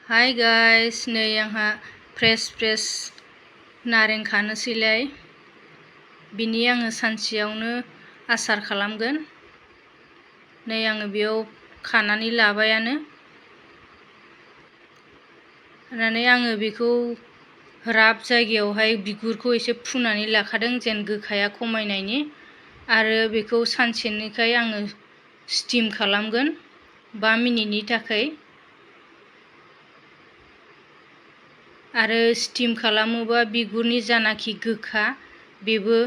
Hi guys, नै आंहा fresh नारें खानोसैलाय। बिनि आङो सानसेयावनो आसार खालामगोन। नै आङो बेयाव खानानै लाबायानो। होनानै आङो बेखौ राब जायगायावहाय बिगुरखौ एसे फुनानै लाखादों जेन गोखाया खमायनायनि। आरो बेखौ सानसेनिखाय आङो स्टिम खालामगोन 5 मिनिटनि थाखाय। आरो स्टिम खालामोबा बिगुरनि जानाखि गोखा बेबो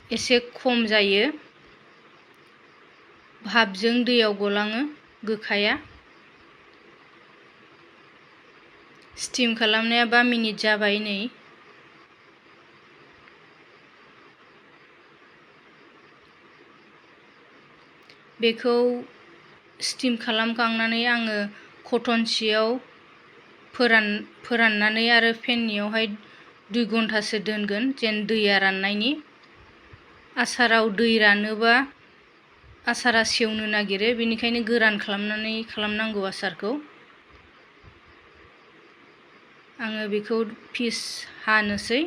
एसे खम जायो। भाबजों दैयाव गलाङो गोखाया। स्टिम खालामनाया 5 मिनिट जाबाय नै। बेखौ स्टिम खालामखांनानै आङो कटन सियाव फोराननानै आरो फेननियावहाय 2 घन्टासो दोनगोन जेन दैया राननायनि। आसाराव दै रानोबा आसारा सेवनो नागिरो, बेनिखायनो गोरान खालामनांगौ आसारखौ। आङो बेखौ पिस हानोसै।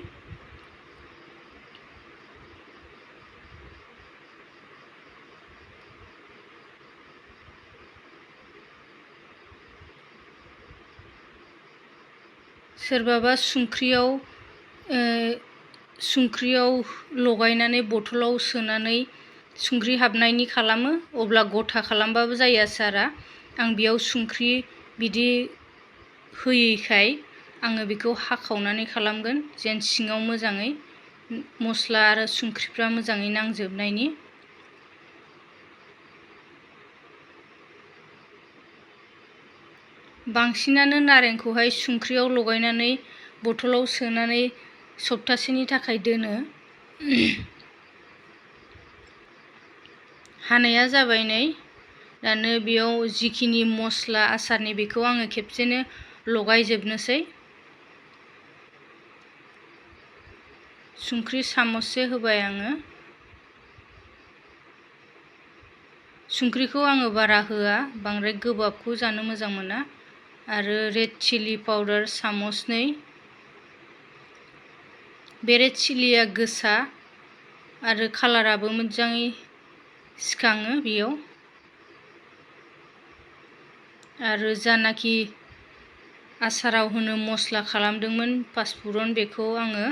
सोरबाबा संख्रियाव लगायनानै बथलाव सोनानै संख्रि हाबनायनि खालामो, अब्ला गथा खालामबाबो जायो आसारा। आं बेयाव संख्रि बिदि होयैखाय आङो बेखौ हाखावनानै खालामगोन जेन सिङाव मोजाङै मस्ला आरो संख्रिफ्रा मोजाङै नांजोबनायनि। बांसिनानो नारेंखौहाय संख्रियाव लगायनानै बथलाव सोनानै सप्तासेनि थाखाय दोनो। हानाया जाबाय नै। दानो बेयाव जिखिनि मस्ला आसारनि बेखौ आङो खेबसेनो लगायजोबनोसै। संख्रि सामससे होबाय आङो। संख्रिखौ आङो बारा होआ, बांद्राय गोबाबखौ जानो मोजां मोना। आरो रेड चिल्ली पाउडार सामसनै। बे रेड चिल्लीया गोसा आरो कालाराबो मोजाङै सिखाङो बेयाव। आरो जानाखि आसाराव होनो मस्ला खालामदोंमोन पासफुरन, बेखौ आङो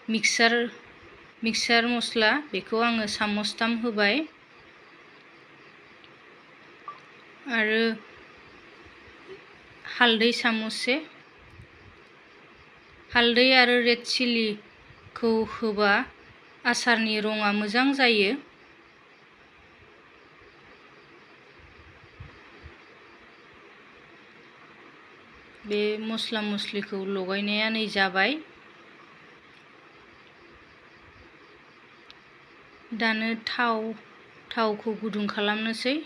मिक्सार मस्ला बेखौ आङो सामसथाम होबाय। आरो हालदै सामससे। हालदै आरो रेड चिल्लीखौ होबा आसारनि रङा मोजां जायो। बे मस्ला मस्लिखौ लगायनाया नै जाबाय। दानो थावखौ गुदुं खालामनोसै।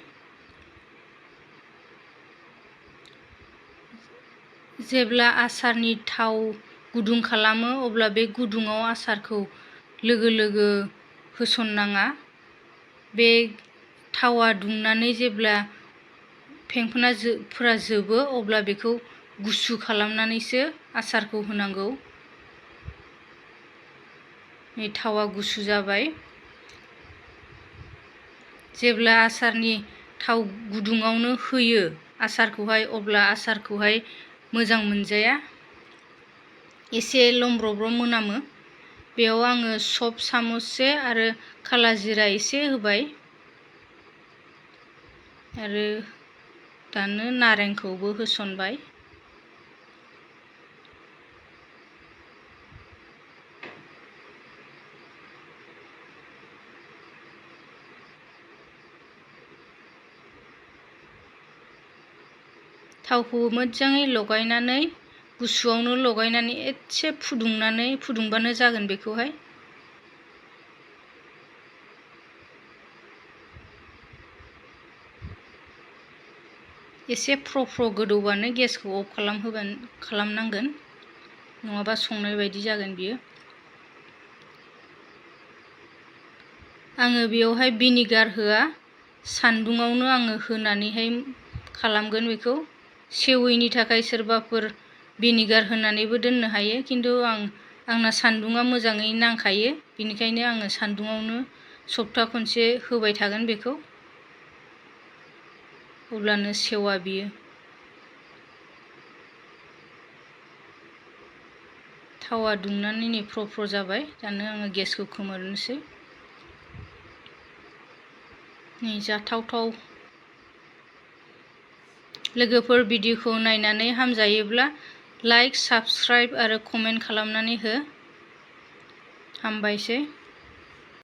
जेब्ला आसारनि थाव गुदुं खालामो अब्ला बे गुदुङाव आसारखौ लोगो होसननाङा। बे थावा दुंनानै जेब्ला फेंफोनाफोरा जोबो अब्ला बेखौ गुसु खालामनानैसो आसारखौ होनांगौ। नै थावा गुसु जाबाय। जेब्ला आसारनि थाव गुदुङावनो होयो आसारखौहाय, अब्ला आसारखौहाय मोजां मोनजाया, एसे लमब्रब्र' मोनामो। बेयाव आङो सफ सामससे आरो काला जिरा एसे होबाय। आरो दानो नारेंखौबो होसनबाय। थावखौ मोजाङै लगायनानै गुसुआवनो लगायनानै एसे फुदुंबानो जागोन बेखौहाय। एसे फ्र गोदौबानो गेसखौ अफ खालामनांगोन, नङाबा संनाय बायदि जागोन बियो। आङो बेयावहाय भिनेगार होआ, सान्दुङावनो आङो होनानैहाय खालामगोन बेखौ। सेवैनि थाखाय सोरबाफोर भिनेगार होनानैबो दोननो हायो, खिन्थु आंना सान्दुङा मोजाङै नांखायो, बेनिखायनो आङो सान्दुङावनो सप्ता खनसे होबाय थागोन बेखौ, अब्लानो सेवा बियो। थावा दुंनानै नै फ्र जाबाय, दानो आङो गेसखौ खोमोरनोसै। नै जाथावथाव। लोगोफोर भिडिअखौ नायनानै हामजायोब्ला लाइक, साबस्क्राइब आरो कमेन्ट खालामनानै हो। हामबायसै।